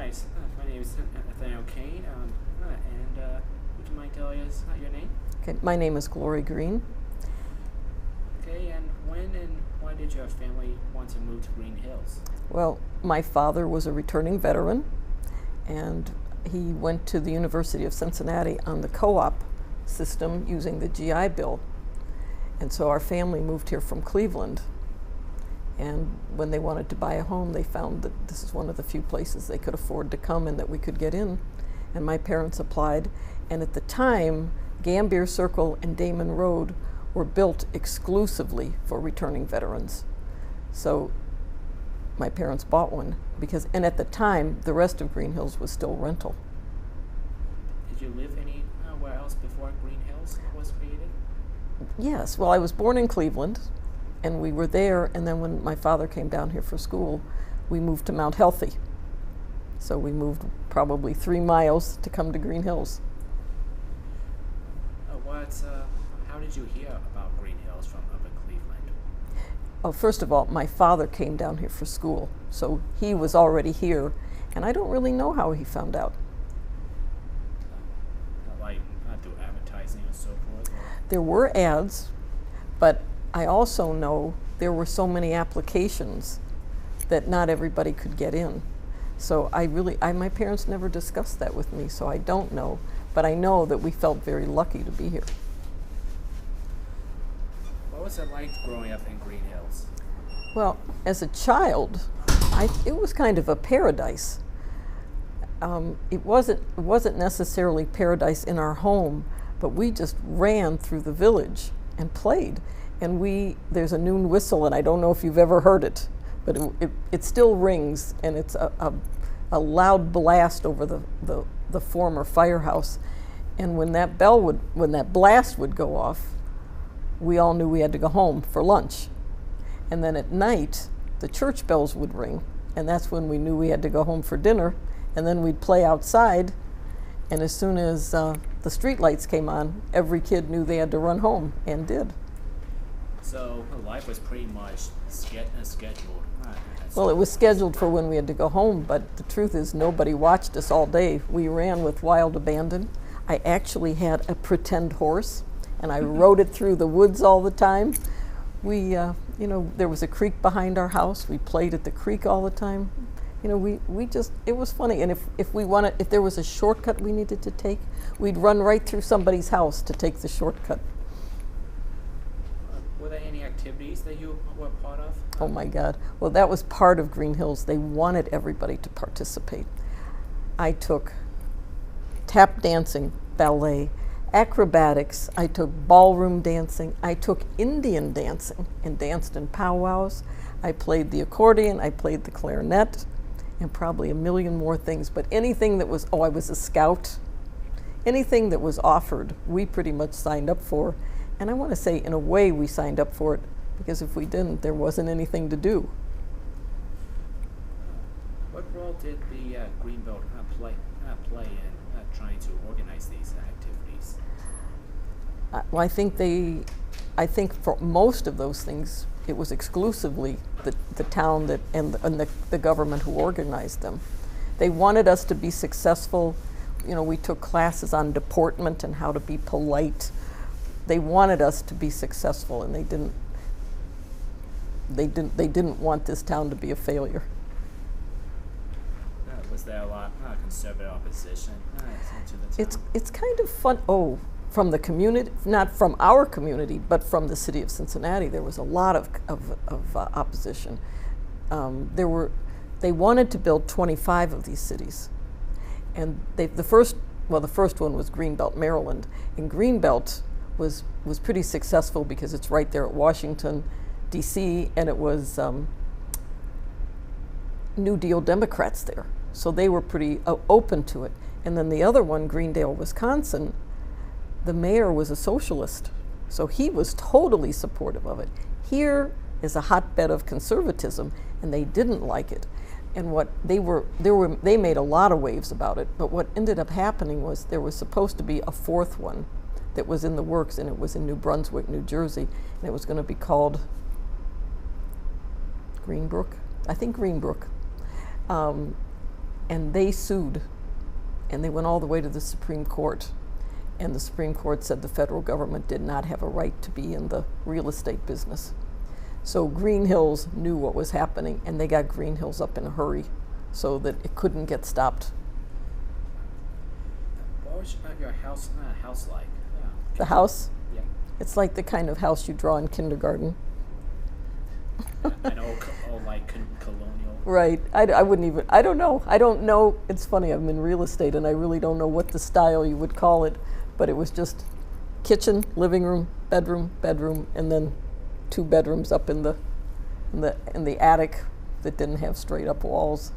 Nice. My name is Nathaniel Cain, and would you mind telling us your name? Okay, my name is Glory Green. Okay, and when and why did your family want to move to Greenhills? Well, my father was a returning veteran, and he went to the University of Cincinnati on the co-op system using the GI Bill. And so our family moved here from Cleveland. And when they wanted to buy a home, they found that this is one of the few places they could afford to come and that we could get in. And my parents applied. And at the time, Gambier Circle and Damon Road were built exclusively for returning veterans. So my parents bought one and at the time, the rest of Greenhills was still rental. Did you live anywhere else before Greenhills was created? Yes, well, I was born in Cleveland, and we were there, and then when my father came down here for school, we moved to Mount Healthy. So we moved probably 3 miles to come to Greenhills. How did you hear about Greenhills from up in Cleveland? Oh, first of all, my father came down here for school, so he was already here, and I don't really know how he found out. Like through advertising and so forth? There were ads, but I also know there were so many applications that not everybody could get in. So my parents never discussed that with me, so I don't know, but I know that we felt very lucky to be here. What was it like growing up in Greenhills? Well, as a child, it was kind of a paradise. It wasn't necessarily paradise in our home, but we just ran through the village and played. And there's a noon whistle, and I don't know if you've ever heard it, but it still rings, and it's a loud blast over the former firehouse. And when that blast would go off, we all knew we had to go home for lunch. And then at night, the church bells would ring, and that's when we knew we had to go home for dinner. And then we'd play outside, and as soon as the street lights came on, every kid knew they had to run home, and did. So life was pretty much scheduled. Well, it was scheduled for when we had to go home, but the truth is nobody watched us all day. We ran with wild abandon. I actually had a pretend horse, and I rode it through the woods all the time. There was a creek behind our house. We played at the creek all the time. It was funny. And if there was a shortcut we needed to take, we'd run right through somebody's house to take the shortcut. Were there any activities that you were part of? Oh my God. Well, that was part of Greenhills. They wanted everybody to participate. I took tap dancing, ballet, acrobatics. I took ballroom dancing. I took Indian dancing and danced in powwows. I played the accordion. I played the clarinet, and probably a million more things. But anything that was, I was a scout. Anything that was offered, we pretty much signed up for. And I want to say, in a way, we signed up for it, because if we didn't, there wasn't anything to do. What role did the Greenbelt play in trying to organize these activities? Well, I think for most of those things, it was exclusively the town and the government who organized them. They wanted us to be successful. We took classes on deportment and how to be polite. They wanted us to be successful, and they didn't want this town to be a failure. Was there a lot of conservative opposition to the town? It's kind of fun. Oh, from the community, not from our community, but from the city of Cincinnati, there was a lot of opposition. They wanted to build 25 of these cities, and the first one was Greenbelt, Maryland, and Greenbelt was pretty successful because it's right there at Washington, D.C., and it was New Deal Democrats there. So they were pretty open to it. And then the other one, Greendale, Wisconsin, the mayor was a socialist. So he was totally supportive of it. Here is a hotbed of conservatism, and they didn't like it. And they made a lot of waves about it, but what ended up happening was there was supposed to be a fourth one that was in the works, and it was in New Brunswick, New Jersey, and it was going to be called Greenbrook. I think Greenbrook. and they sued, and they went all the way to the Supreme Court, and the Supreme Court said the federal government did not have a right to be in the real estate business. So Greenhills knew what was happening, and they got Greenhills up in a hurry so that it couldn't get stopped. What was your house like? The house? Yeah. It's like the kind of house you draw in kindergarten. An old like colonial. Right. I wouldn't even, I don't know. It's funny, I'm in real estate and I really don't know what the style you would call it, but it was just kitchen, living room, bedroom, and then 2 bedrooms up in the attic that didn't have straight up walls.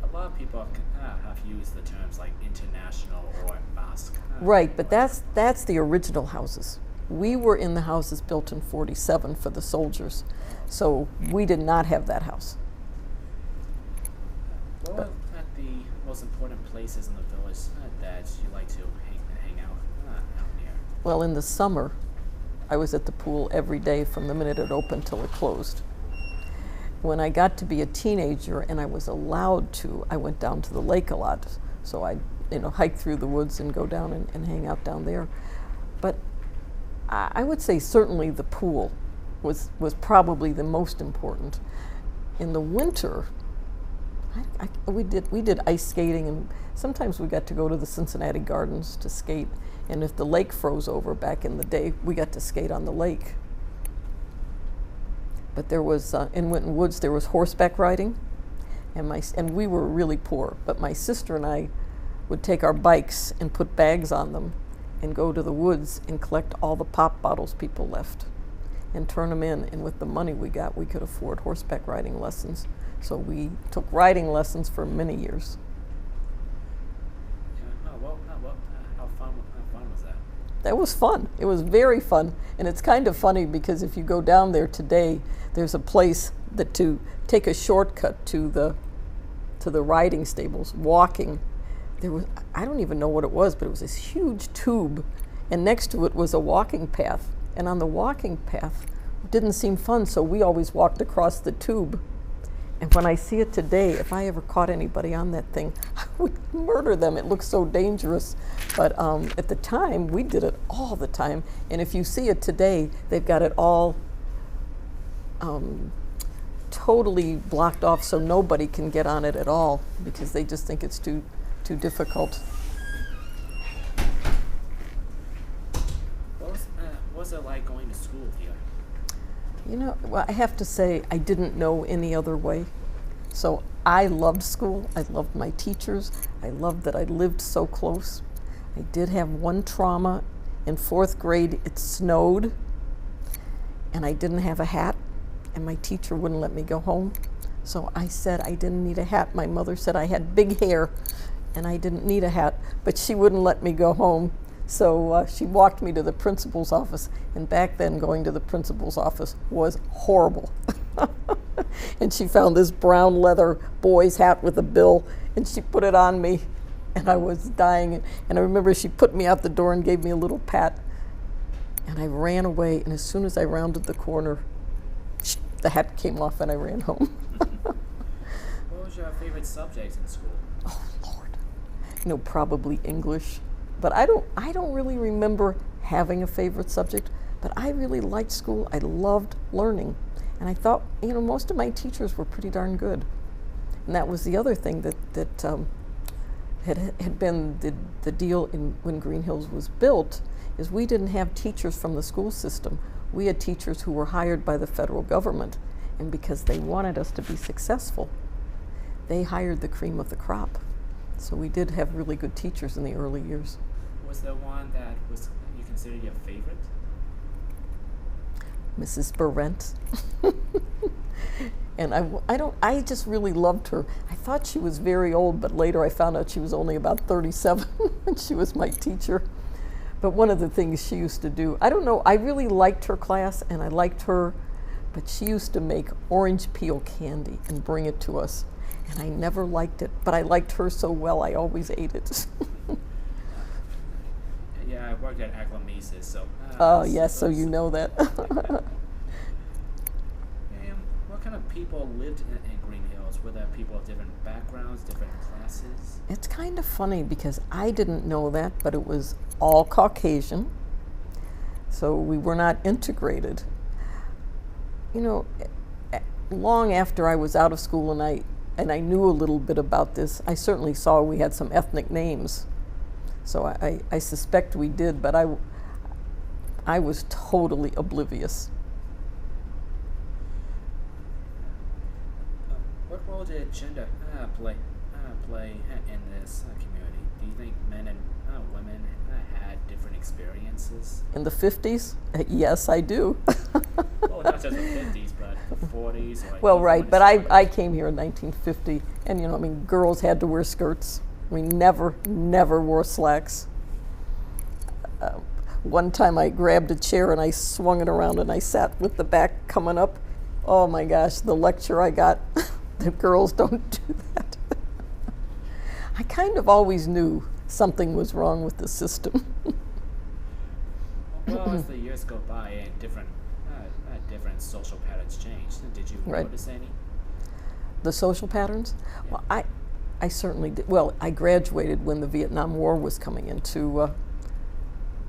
A lot of people have used the terms like international or Basque. Right, but that's the original houses. We were in the houses built in '47 for the soldiers, so we did not have that house. What are the most important places in the village that you like to hang out near? Well, in the summer, I was at the pool every day from the minute it opened till it closed. When I got to be a teenager and I was allowed to, I went down to the lake a lot. So I'd hike through the woods and go down and hang out down there. But I would say certainly the pool was probably the most important. In the winter, we did ice skating, and sometimes we got to go to the Cincinnati Gardens to skate. And if the lake froze over back in the day, we got to skate on the lake. But there was, in Winton Woods, there was horseback riding, and we were really poor. But my sister and I would take our bikes and put bags on them and go to the woods and collect all the pop bottles people left and turn them in. And with the money we got, we could afford horseback riding lessons. So we took riding lessons for many years. How fun was that? That was fun. It was very fun. And it's kind of funny because if you go down there today, there's a place that to take a shortcut to the riding stables, walking. There was, I don't even know what it was, but it was this huge tube, and next to it was a walking path. And on the walking path, it didn't seem fun, so we always walked across the tube. And when I see it today, if I ever caught anybody on that thing, I would murder them. It looks so dangerous. But at the time, we did it all the time. And if you see it today, they've got it all totally blocked off so nobody can get on it at all because they just think it's too difficult. What was it like going to school here? Well, I have to say, I didn't know any other way. So I loved school. I loved my teachers. I loved that I lived so close. I did have one trauma. In 4th grade, it snowed, and I didn't have a hat, and my teacher wouldn't let me go home. So I said I didn't need a hat. My mother said I had big hair, and I didn't need a hat, but she wouldn't let me go home. So she walked me to the principal's office, and back then going to the principal's office was horrible. And she found this brown leather boy's hat with a bill, and she put it on me, and I was dying. And I remember she put me out the door and gave me a little pat, and I ran away, and as soon as I rounded the corner, the hat came off and I ran home. What was your favorite subject in school? Oh, Lord. Probably English. But I don't really remember having a favorite subject, but I really liked school. I loved learning. And I thought, most of my teachers were pretty darn good. And that was the other thing that had been the deal when Greenhills was built, is we didn't have teachers from the school system. We had teachers who were hired by the federal government. And because they wanted us to be successful, they hired the cream of the crop. So we did have really good teachers in the early years. Was there one that you considered your favorite? Mrs. Berendt. And I just really loved her. I thought she was very old, but later I found out she was only about 37 when she was my teacher. But one of the things she used to do, I don't know, I really liked her class and I liked her, but she used to make orange peel candy and bring it to us. And I never liked it, but I liked her so well, I always ate it. Yeah, I worked at Acclamasis, so... Oh, yes, so you know that. What kind of people lived in Greenhills? Greenhills? Were there people of different backgrounds, different classes? It's kind of funny because I didn't know that, but it was all Caucasian, so we were not integrated. You know, long after I was out of school and I knew a little bit about this, I certainly saw we had some ethnic names. So I suspect we did, but I was totally oblivious. What role did gender play in this community? Do you think men and women had different experiences? In the 50s? Yes, I do. Well, not just the 50s, but the 40s. Or Well, even right, when but it started. I came here in 1950, and you know, I mean, girls had to wear skirts. We never wore slacks. One time I grabbed a chair and I swung it around and I sat with the back coming up. Oh my gosh, the lecture I got. The girls don't do that. I kind of always knew something was wrong with the system. Well, as the years go by and different social patterns change, did you Right. notice any? The social patterns? Yeah. Well, I certainly did. Well, I graduated when the Vietnam War was coming into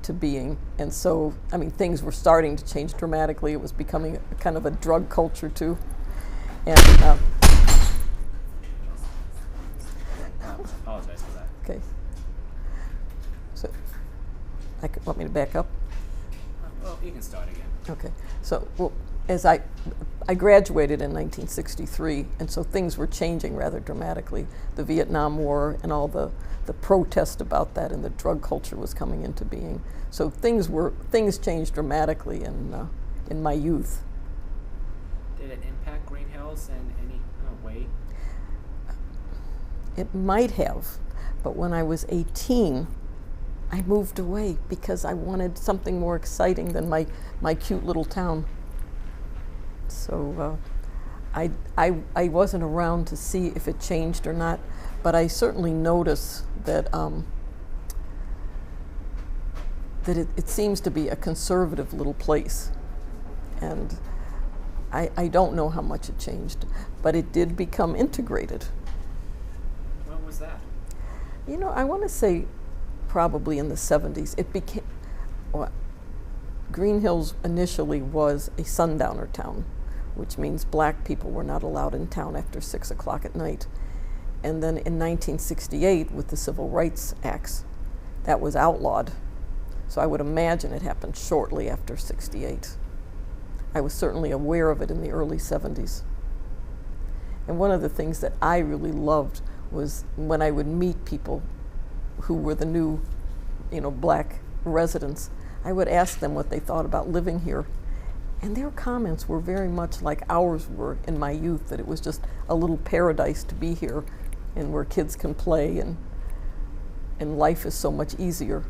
to being, and so I mean things were starting to change dramatically. It was becoming a kind of a drug culture too, and Apologize for that. okay. So, want me to back up? Well, you can start again. Okay. So, well, as I graduated in 1963, and so things were changing rather dramatically. The Vietnam War and all the protest about that and the drug culture was coming into being. So things changed dramatically in my youth. Did it impact Greenhills in any way? It might have, but when I was 18, I moved away because I wanted something more exciting than my cute little town. So I wasn't around to see if it changed or not, but I certainly noticed that that it seems to be a conservative little place, and I don't know how much it changed, but it did become integrated. When was that? You know, I want to say probably in the 70s. It became, well, Greenhills initially was a sundowner town, which means black people were not allowed in town after 6 o'clock at night. And then in 1968, with the Civil Rights Acts, that was outlawed. So I would imagine it happened shortly after 68. I was certainly aware of it in the early 70s. And one of the things that I really loved was when I would meet people who were the new, black residents, I would ask them what they thought about living here. And their comments were very much like ours were in my youth, that it was just a little paradise to be here and where kids can play and life is so much easier.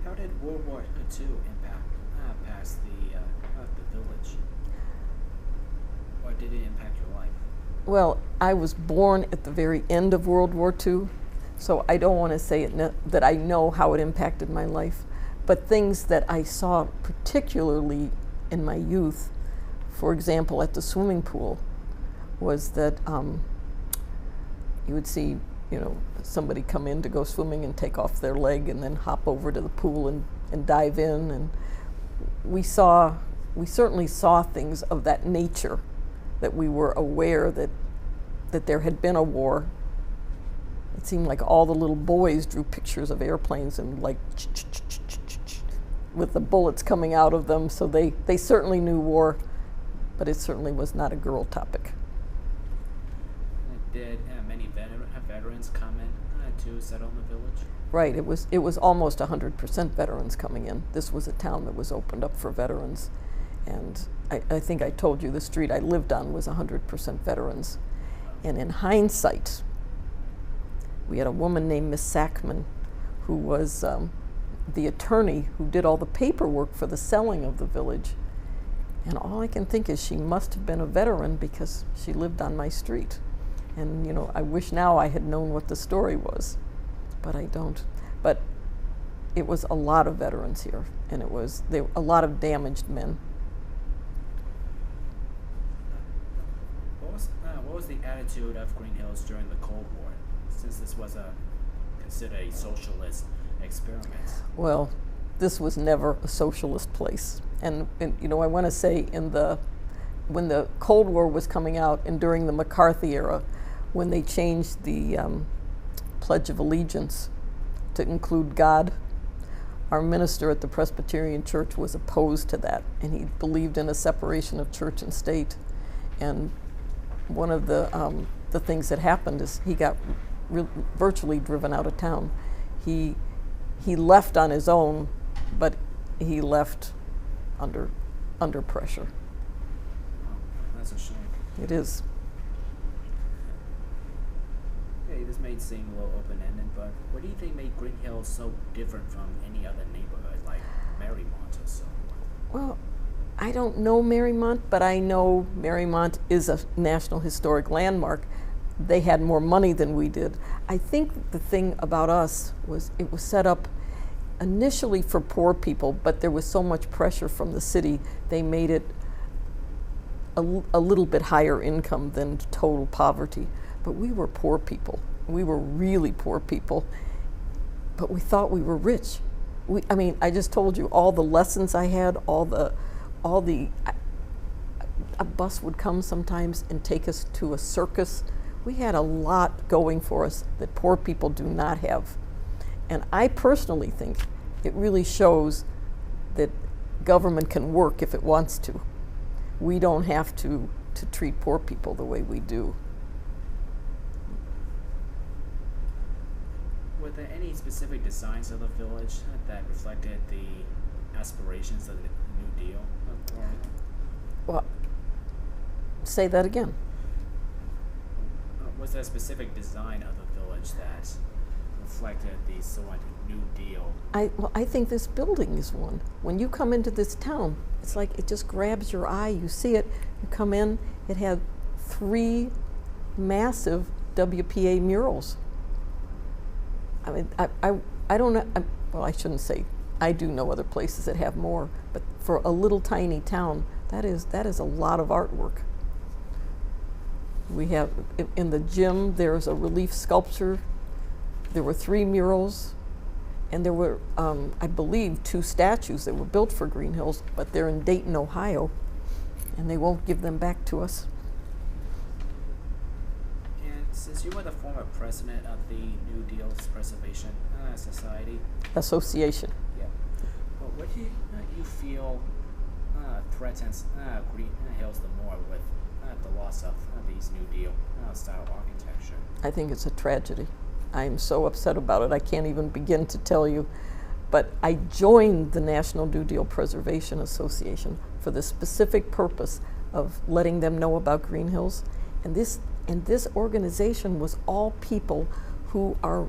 How did World War II impact past the village? Or did it impact your life? Well, I was born at the very end of World War II, so I don't want to say that I know how it impacted my life, but things that I saw particularly in my youth, for example, at the swimming pool, was that you would see, somebody come in to go swimming and take off their leg and then hop over to the pool and dive in, and we certainly saw things of that nature, that we were aware that there had been a war. It seemed like all the little boys drew pictures of airplanes and like with the bullets coming out of them, so they certainly knew war, but it certainly was not a girl topic. Did many veterans come in to settle in the village? Right, it was almost 100% veterans coming in. This was a town that was opened up for veterans, and I think I told you the street I lived on was 100% veterans. And in hindsight, we had a woman named Miss Sackman who was the attorney who did all the paperwork for the selling of the village. And all I can think is she must have been a veteran because she lived on my street. And I wish now I had known what the story was, but I don't. But it was a lot of veterans here, and a lot of damaged men. what was the attitude of Greenhills during the Cold War, since this was considered a socialist experiment? Well, this was never a socialist place. And you know, I want to say when the Cold War was coming out and during the McCarthy era, when they changed the Pledge of Allegiance to include God, our minister at the Presbyterian Church was opposed to that, and he believed in a separation of church and state. And one of the things that happened is he got virtually driven out of town. He left on his own, but he left under pressure. Oh, that's a shame. It is. Okay, this may seem a little open-ended, but what do you think made Greenhills so different from any other neighborhood, like Marymount or so forth? Well, I don't know Marymount, but I know Marymount is a National Historic Landmark. They had more money than we did. I think the thing about us was it was set up initially for poor people, but there was so much pressure from the city, they made it a little bit higher income than total poverty. But we were poor people. We were really poor people, but we thought we were rich. I mean, I just told you all the lessons I had, a bus would come sometimes and take us to a circus. We had a lot going for us that poor people do not have. And I personally think it really shows that government can work if it wants to. We don't have to treat poor people the way we do. Were there any specific designs of the village that reflected the aspirations of the New Deal? Well, say that again. Was there a specific design of the village that reflected the sort of New Deal? I think this building is one. When you come into this town, it's like it just grabs your eye. You see it, you come in, it had 3 massive WPA murals. I mean, I don't know, well, I shouldn't say, I do know other places that have more, but for a little tiny town, that is a lot of artwork. We have, in the gym, there's a relief sculpture. There were 3 murals, and there were, I believe, 2 statues that were built for Greenhills, but they're in Dayton, Ohio, and they won't give them back to us. And since you were the former president of the New Deal's Preservation Society. Association. Yeah. Well, what do you feel threatens Greenhills the more with the loss of these New Deal style architecture? I think it's a tragedy. I'm so upset about it, I can't even begin to tell you. But I joined the National New Deal Preservation Association for the specific purpose of letting them know about Greenhills. And this organization was all people who are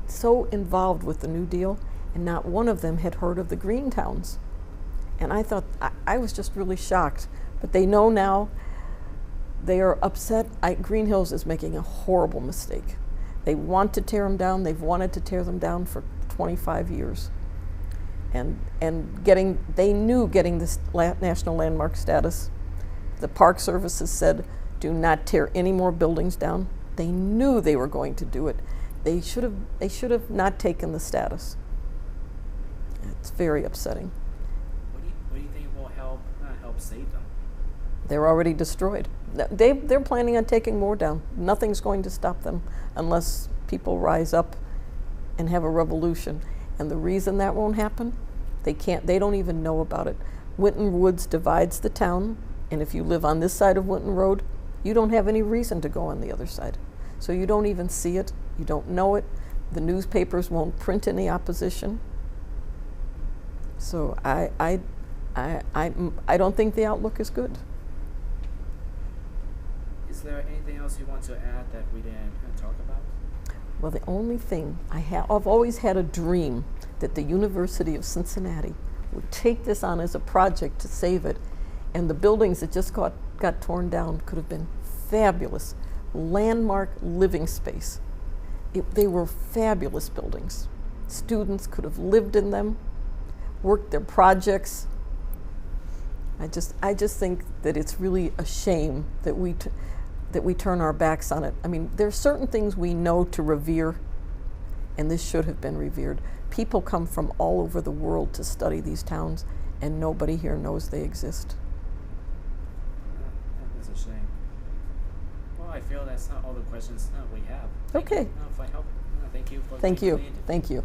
so involved with the New Deal, and not one of them had heard of the green towns. And I thought, I was just really shocked. But they know now, they are upset. Greenhills is making a horrible mistake. They want to tear them down. They've wanted to tear them down for 25 years. And they knew getting this national landmark status. The Park Services said, do not tear any more buildings down. They knew they were going to do it. They should have not taken the status. It's very upsetting. What do you think will help save them? They're already destroyed. They're planning on taking more down. Nothing's going to stop them unless people rise up and have a revolution. And the reason that won't happen, they don't even know about it. Winton Woods divides the town, and if you live on this side of Winton Road, you don't have any reason to go on the other side. So you don't even see it, you don't know it. The newspapers won't print any opposition. So I don't think the outlook is good. Is there anything else you want to add that we didn't talk about? Well, the only thing I've always had a dream that the University of Cincinnati would take this on as a project to save it, and the buildings that just got torn down could have been fabulous, landmark living space. They were fabulous buildings. Students could have lived in them, worked their projects. I just think that it's really a shame that that we turn our backs on it. I mean, there are certain things we know to revere, and this should have been revered. People come from all over the world to study these towns, and nobody here knows they exist. That's a shame. Well, I feel that's not all the questions we have. Okay. For help. Thank you for Thank being on you. the interview. Thank you.